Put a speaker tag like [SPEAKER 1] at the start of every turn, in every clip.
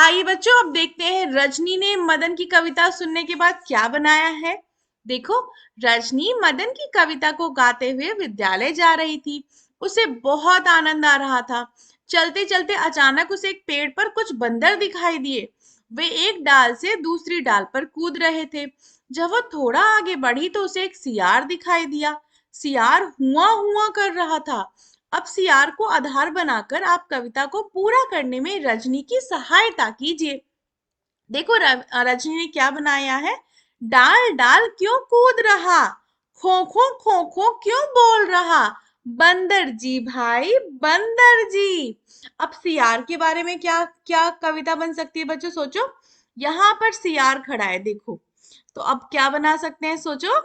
[SPEAKER 1] आइए बच्चों, अब देखते हैं रजनी ने मदन की कविता सुनने के बाद क्या बनाया है। देखो, रजनी मदन की कविता को गाते हुए विद्यालय जा रही थी। उसे बहुत आनंद आ रहा था। चलते चलते अचानक उसे एक पेड़ पर कुछ बंदर दिखाई दिए। वे एक डाल से दूसरी डाल पर कूद रहे थे। जब वो थोड़ा आगे बढ़ी तो उसे एक सियार दिखाई दिया। सियार हुआ हुआ कर रहा था। अब सियार को आधार बनाकर आप कविता को पूरा करने में रजनी की सहायता कीजिए। देखो, रजनी ने क्या बनाया है। डाल डाल क्यों कूद रहा, खो खो क्यों बोल रहा, बंदर जी भाई बंदर जी। अब सियार के बारे में क्या क्या कविता बन सकती है बच्चों, सोचो। यहाँ पर सियार खड़ा है, देखो। तो अब क्या बना सकते हैं, सोचो।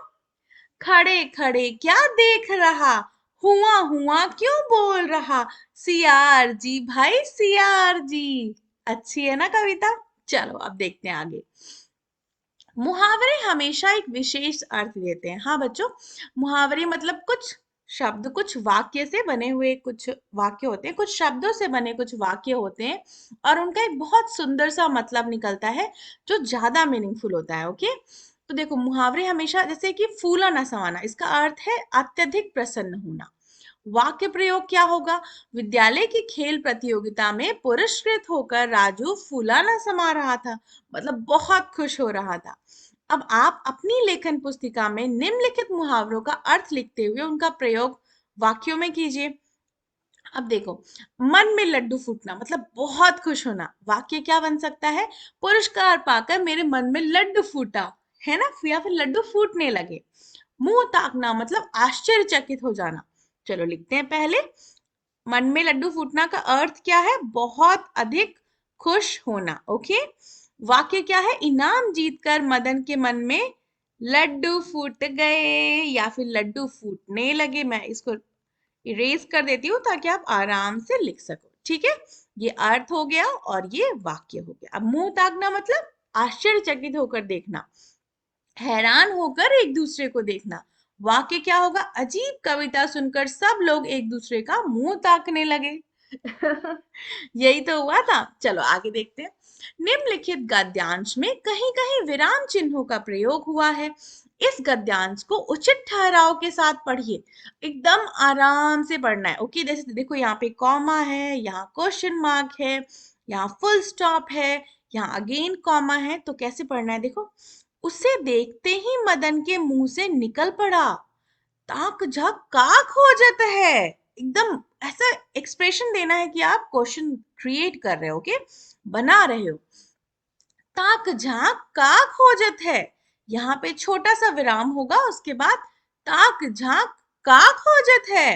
[SPEAKER 1] खड़े खड़े क्या देख रहा, हुआ हुआ क्यों बोल रहा, सियार जी भाई सियार जी। अच्छी है ना कविता। चलो अब देखते हैं आगे। मुहावरे हमेशा एक विशेष अर्थ देते हैं। हाँ बच्चों, मुहावरे मतलब कुछ शब्द, कुछ वाक्य से बने हुए कुछ वाक्य होते हैं, कुछ शब्दों से बने कुछ वाक्य होते हैं, और उनका एक बहुत सुंदर सा मतलब निकलता है जो ज्यादा मीनिंगफुल होता है। ओके, तो देखो, मुहावरे हमेशा, जैसे कि फूला न समाना, इसका अर्थ है अत्यधिक प्रसन्न होना। वाक्य प्रयोग क्या होगा। विद्यालय की खेल प्रतियोगिता में पुरस्कृत होकर राजू फूला न समा रहा था, मतलब बहुत खुश हो रहा था। अब आप अपनी लेखन पुस्तिका में निम्नलिखित मुहावरों का अर्थ लिखते हुए उनका प्रयोग वाक्यों में कीजिए। अब देखो, मन में लड्डू फूटना मतलब बहुत खुश होना। वाक्य क्या बन सकता है। पुरस्कार पाकर मेरे मन में लड्डू फूटा, है ना, या फिर लड्डू फूटने लगे। मुंह ताकना मतलब आश्चर्यचकित हो जाना। चलो लिखते हैं पहले। मन में लड्डू फूटना का अर्थ क्या है, बहुत अधिक खुश होना। ओके, वाक्य क्या है, इनाम जीतकर मदन के मन में लड्डू फूट गए या फिर लड्डू फूटने लगे। मैं इसको इरेज कर देती हूँ ताकि आप आराम से लिख सको। ठीक है, ये अर्थ हो गया और ये वाक्य हो गया। अब मुंह ताकना मतलब आश्चर्यचकित होकर देखना, हैरान होकर एक दूसरे को देखना। वाक्य क्या होगा, अजीब कविता सुनकर सब लोग एक दूसरे का मुंह ताकने लगे। यही तो हुआ था। चलो आगे देखते हैं। निम्नलिखित गद्यांश में कहीं कहीं विराम चिन्हों का प्रयोग हुआ है। इस गद्यांश को उचित ठहराव के साथ पढ़िए। एकदम आराम से पढ़ना है। ओके, जैसे देखो, यहाँ पे कॉमा है, यहाँ क्वेश्चन मार्क है, यहाँ फुल स्टॉप है, यहाँ अगेन कॉमा है। तो कैसे पढ़ना है, देखो। उसे देखते ही मदन के मुंह से निकल पड़ा, ताक झाक का खोजत है। एकदम ऐसा एक्सप्रेशन देना है कि आप क्वेश्चन क्रिएट कर रहे हो, ओके, बना रहे हो। ताक झाक का खोजत है, यहाँ पे छोटा सा विराम होगा, उसके बाद ताक झाक का खोजत है।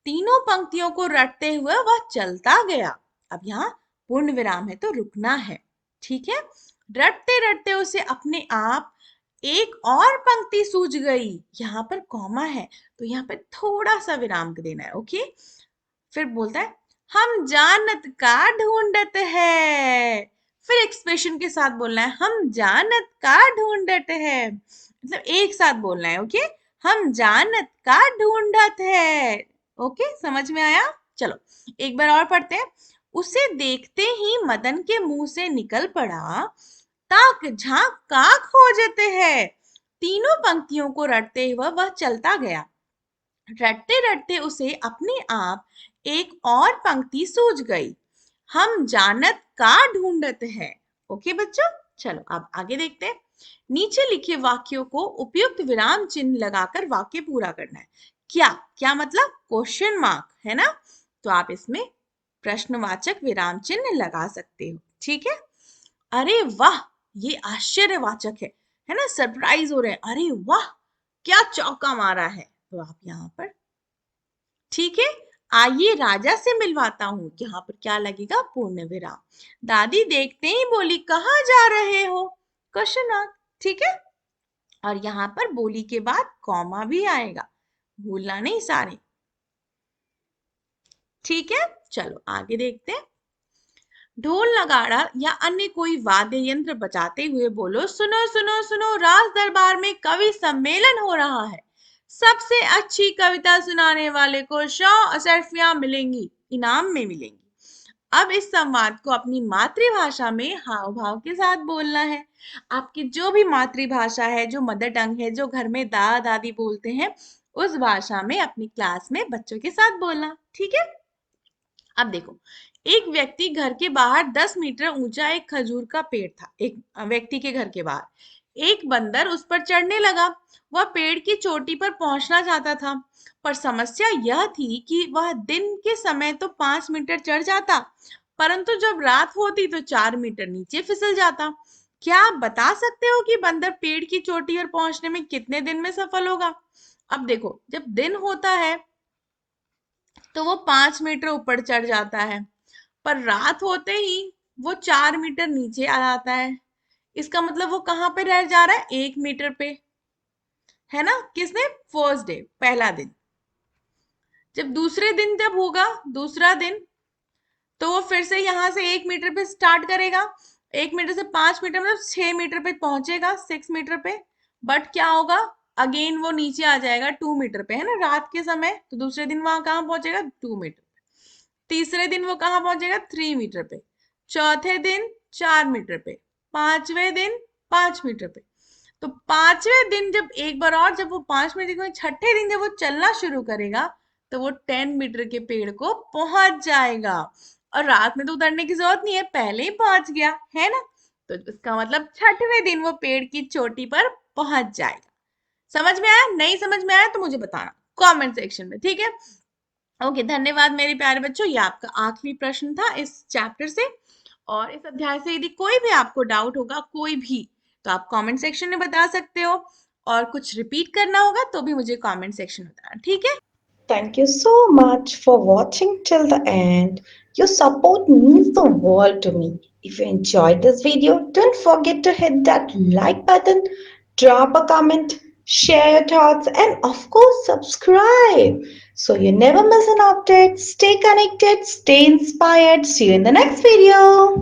[SPEAKER 1] तीनों पंक्तियों को रटते हुए वह चलता गया। अब यहाँ पूर्ण विराम है तो रुकना है। ठीक है, रटते रटते उसे अपने आप एक और पंक्ति सूझ गई। यहाँ पर कॉमा है तो यहाँ पर थोड़ा सा विराम देना है। ओके, फिर बोलता है, हम जानत का ढूंढत है। फिर एक्सप्रेशन के साथ बोलना है, हम जानत का ढूंढत है, मतलब एक साथ बोलना है। ओके, हम जानत का ढूंढत है। ओके, समझ में आया। चलो एक बार और पढ़ते हैं। उसे देखते ही मदन के मुंह से निकल पड़ा, ताक झांक का खोजते है। तीनों पंक्तियों को रटते हुए वह चलता गया। रटते रटते उसे अपने आप एक और पंक्ति सूझ गई, हम जानत का ढूंढत है। ओके बच्चों, चलो अब आगे देखते हैं। नीचे लिखे वाक्यों को उपयुक्त विराम चिन्ह लगाकर वाक्य पूरा करना है। क्या क्या मतलब, क्वेश्चन मार्क है ना, तो आप इसमें प्रश्नवाचक विराम चिन्ह लगा सकते हो। ठीक है, अरे वाह, ये आश्चर्यवाचक है ना, सरप्राइज हो रहे हैं, अरे वाह क्या चौका मारा है, तो आप यहाँ पर। ठीक है, आइए राजा से मिलवाता हूं, यहाँ पर क्या लगेगा, पूर्ण विराम। दादी देखते ही बोली, कहाँ जा रहे हो, क्वेश्चन मार्क। ठीक है, और यहाँ पर बोली के बाद कॉमा भी आएगा, भूलना नहीं सारे। ठीक है, चलो आगे देखते हैं। ढोल नगाड़ा या अन्य कोई वाद्य यंत्र बजाते हुए बोलो, सुनो सुनो सुनो, राज दरबार में कवि सम्मेलन हो रहा है। सबसे अच्छी कविता सुनाने वाले को 100 अशर्फियां मिलेंगी, इनाम में मिलेंगी। अब इस संवाद को अपनी मातृभाषा में हाव भाव के साथ बोलना है। आपकी जो भी मातृभाषा है, जो मदर टंग है, जो घर में दादा दादी बोलते हैं, उस भाषा में अपनी क्लास में बच्चों के साथ बोलना। ठीक है। अब देखो, एक व्यक्ति घर के बाहर 10 मीटर ऊंचा एक खजूर का पेड़ था। एक व्यक्ति के घर के बाहर एक बंदर उस पर चढ़ने लगा। वह पेड़ की चोटी पर पहुंचना चाहता था, पर समस्या यह थी कि वह दिन के समय तो 5 मीटर चढ़ जाता, परंतु जब रात होती तो 4 मीटर नीचे फिसल जाता। क्या आप बता सकते हो कि बंदर पेड़ की चोटी पर पहुंचने में कितने दिन में सफल होगा? अब देखो, जब दिन होता है तो वो 5 मीटर ऊपर चढ़ जाता है, पर रात होते ही वो 4 मीटर नीचे आ जाता है। इसका मतलब वो कहाँ पे रह जा रहा है? 1 मीटर पे, है ना? किसने? फर्स्ट डे, पहला दिन। जब दूसरे दिन जब होगा, दूसरा दिन, तो वो फिर से यहाँ से 1 मीटर पे स्टार्ट करेगा। 1 मीटर से 5 मीटर मतलब 6 मीटर पे पहुंचेगा, 6 मीटर पे। बट क्या होगा? अगेन वो नीचे आ जाएगा 2 मीटर पे, है ना, रात के समय। तो दूसरे दिन वहां कहाँ पहुंचेगा? 2 मीटर। तीसरे दिन वो कहाँ पहुंचेगा? 3 मीटर पे। चौथे दिन 4 मीटर पे। पांचवें दिन 5 मीटर पे। तो पांचवें दिन जब एक बार और जब वो 5 मीटर के छठे दिन जब वो चलना शुरू करेगा, तो वो 10 मीटर के पेड़ को पहुंच जाएगा। और रात में तो उतरने की जरूरत नहीं है, पहले ही पहुंच गया, है ना? तो इसका मतलब छठवें दिन वो पेड़ की चोटी पर पहुंच जाएगा। समझ में आया? नहीं समझ में आया तो मुझे बताना कमेंट सेक्शन में, ठीक है? ओके, धन्यवाद मेरे प्यारे बच्चों। ये आपका आखिरी प्रश्न था इस चैप्टर से। और इस अध्याय से यदि कोई भी आपको डाउट होगा, कोई भी, तो आप कमेंट सेक्शन में बता सकते हो। और कुछ रिपीट करना होगा तो भी मुझे कमेंट सेक्शन में बताना, ठीक है?
[SPEAKER 2] Thank you so much for watching till the end. Your support means the world to me. If you enjoyed this video, don't forget to hit that like button, drop a comment, share your thoughts, and of course, subscribe so you never miss an update. Stay connected, stay inspired. See you in the next video.